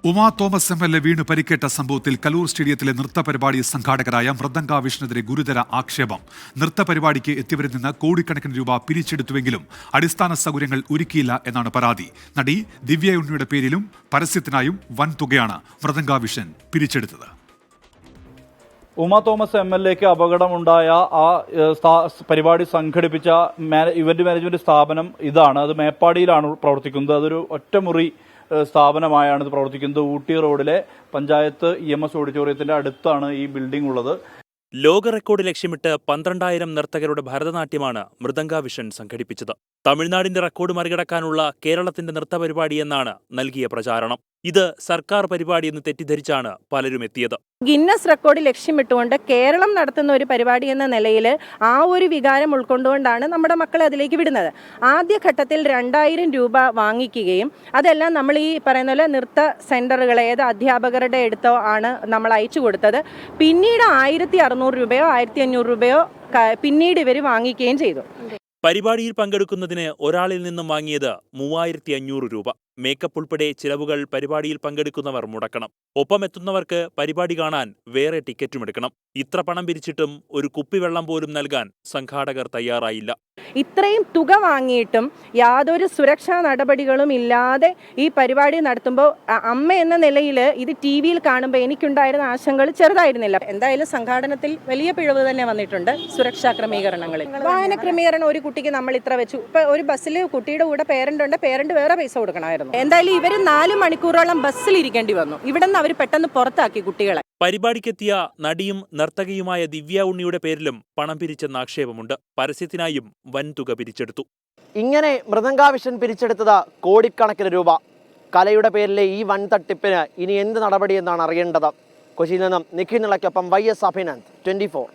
Uma Thomas MLA വീണ് പരിക്കേറ്റ സംഭവത്തിൽ കലൂർ സ്റ്റേഡിയത്തിലെ നൃത്തപരിപാടി സംഘാടകരായ മൃദംഗ വിഷ്ണുവിനെതിരെ ഗുരുതര ആക്ഷേപം. നൃത്തപരിപാടിക്ക് എത്തിയവരിൽ നിന്ന് കോടിക്കണക്കിന് രൂപ പിരിച്ചെടുത്തുവെങ്കിലും അടിസ്ഥാന സൗകര്യങ്ങൾ ഒരുക്കിയില്ല എന്നാണ് പരാതി. നടി ദിവ്യ ഉണ്ണിയുടെ പേരിലും പരസ്യത്തിനായും വൻ തുകയാണ് മൃദംഗ വിഷൻ പിരിച്ചെടുത്തത്. ഉമാ തോമസ് എം.എൽ.എക്ക് അപകടമുണ്ടായ ആ പരിപാടി സംഘടിപ്പിച്ച ഇവന്റ് മാനേജ്മെന്റ് സ്ഥാപനം ഇതാണ്. അത് മേപ്പാടിയിലാണ് പ്രവർത്തിക്കുന്നത്. അതൊരു ഒറ്റമുറി സ്ഥാപനമായാണ് ഇത് പ്രവർത്തിക്കുന്നത്. ഊട്ടി റോഡിലെ പഞ്ചായത്ത് EMS ഓഡിറ്റോറിയത്തിന്റെ അടുത്താണ് ഈ ബിൽഡിംഗ് ഉള്ളത്. ലോക റെക്കോർഡ് ലക്ഷ്യമിട്ട് 12,000 നർത്തകരുടെ ഭരതനാട്യമാണ് മൃദംഗ വിഷൻ സംഘടിപ്പിച്ചത്. തമിഴ്നാടിന്റെ റെക്കോർഡ് മറികടക്കാനുള്ള കേരളത്തിന്റെ നൃത്തപരിപാടി എന്നാണ് നൽകിയ പ്രചാരണം. ഇത് സർക്കാർ പരിപാടിയെന്ന് തെറ്റിദ്ധരിച്ചാണ് പലരും എത്തിയത്. ഗിന്നസ് റെക്കോർഡ് ലക്ഷ്യമിട്ടുകൊണ്ട് കേരളം നടത്തുന്ന ഒരു പരിപാടി എന്ന നിലയിൽ ആ ഒരു വികാരം ഉൾക്കൊണ്ടുകൊണ്ടാണ് നമ്മുടെ മക്കളെ അതിലേക്ക് വിടുന്നത്. ആദ്യഘട്ടത്തിൽ 2,000 രൂപ വാങ്ങിക്കുകയും അതെല്ലാം നമ്മൾ ഈ പറയുന്ന പോലെ നൃത്ത സെന്ററുകൾ ഏത് അധ്യാപകരുടെ അടുത്തോ ആണ് നമ്മൾ അയച്ചു കൊടുത്തത്. പിന്നീട് 1,600 രൂപയോ 1,500 രൂപയോ പിന്നീട് ഇവർ വാങ്ങിക്കുകയും ചെയ്തു. പരിപാടിയിൽ പങ്കെടുക്കുന്നതിന് ഒരാളിൽ നിന്നും വാങ്ങിയത് 3,500 രൂപ. മേക്കപ്പ് ഉൾപ്പെടെ ചിലവുകൾ പരിപാടിയിൽ പങ്കെടുക്കുന്നവർ മുടക്കണം. ഒപ്പമെത്തുന്നവർക്ക് പരിപാടി കാണാൻ വേറെ ടിക്കറ്റും എടുക്കണം. ഇത്ര പണം പിരിച്ചിട്ടും ഒരു കുപ്പിവെള്ളം പോലും നൽകാൻ സംഘാടകർ തയ്യാറായില്ല. ഇത്രയും തുക വാങ്ങിയിട്ടും യാതൊരു സുരക്ഷാ നടപടികളും ഇല്ലാതെ ഈ പരിപാടി നടത്തുമ്പോൾ അമ്മ എന്ന നിലയിൽ ഇത് TV-യിൽ കാണുമ്പോൾ എനിക്കുണ്ടായിരുന്ന ആശങ്കകൾ ചെറുതായിരുന്നില്ല. എന്തായാലും സംഘാടനത്തിൽ വലിയ പിഴവ് തന്നെ വന്നിട്ടുണ്ട്. സുരക്ഷാ ക്രമീകരണങ്ങളിൽ വാഹന ക്രമീകരണം ഒരു കുട്ടിക്ക് നമ്മൾ ഇത്ര വെച്ചു. ഇപ്പൊ ഒരു ബസ്സിൽ കുട്ടിയുടെ കൂടെ പേരന്റ് ഉണ്ട്, പേരന്റ് വേറെ പൈസ കൊടുക്കണമായിരുന്നു. എന്തായാലും ഇവർ 4 മണിക്കൂറോളം ബസ്സിൽ ഇരിക്കേണ്ടി വന്നു. ഇവിടെ നിന്ന് അവർ പെട്ടെന്ന് പുറത്താക്കി കുട്ടികളെ. പരിപാടിക്കെത്തിയ നടിയും നർത്തകിയുമായ ദിവ്യ ഉണ്ണിയുടെ പേരിലും പണം പിരിച്ചെന്ന ആക്ഷേപമുണ്ട്. പരസ്യത്തിനായും വൻതുക പിരിച്ചെടുത്തു. ഇങ്ങനെ മൃദംഗ വിഷൻ പിരിച്ചെടുത്തത് കോടിക്കണക്കിന് രൂപ. കലയുടെ പേരിലെ ഈ വൻ തട്ടിപ്പിന് ഇനി എന്ത് നടപടിയെന്നാണ് അറിയേണ്ടത്. കൊച്ചിയിൽ നിന്നും നിഖിൽ നിളയ്ക്കൊപ്പം YS അഭിനന്ദ്, 24.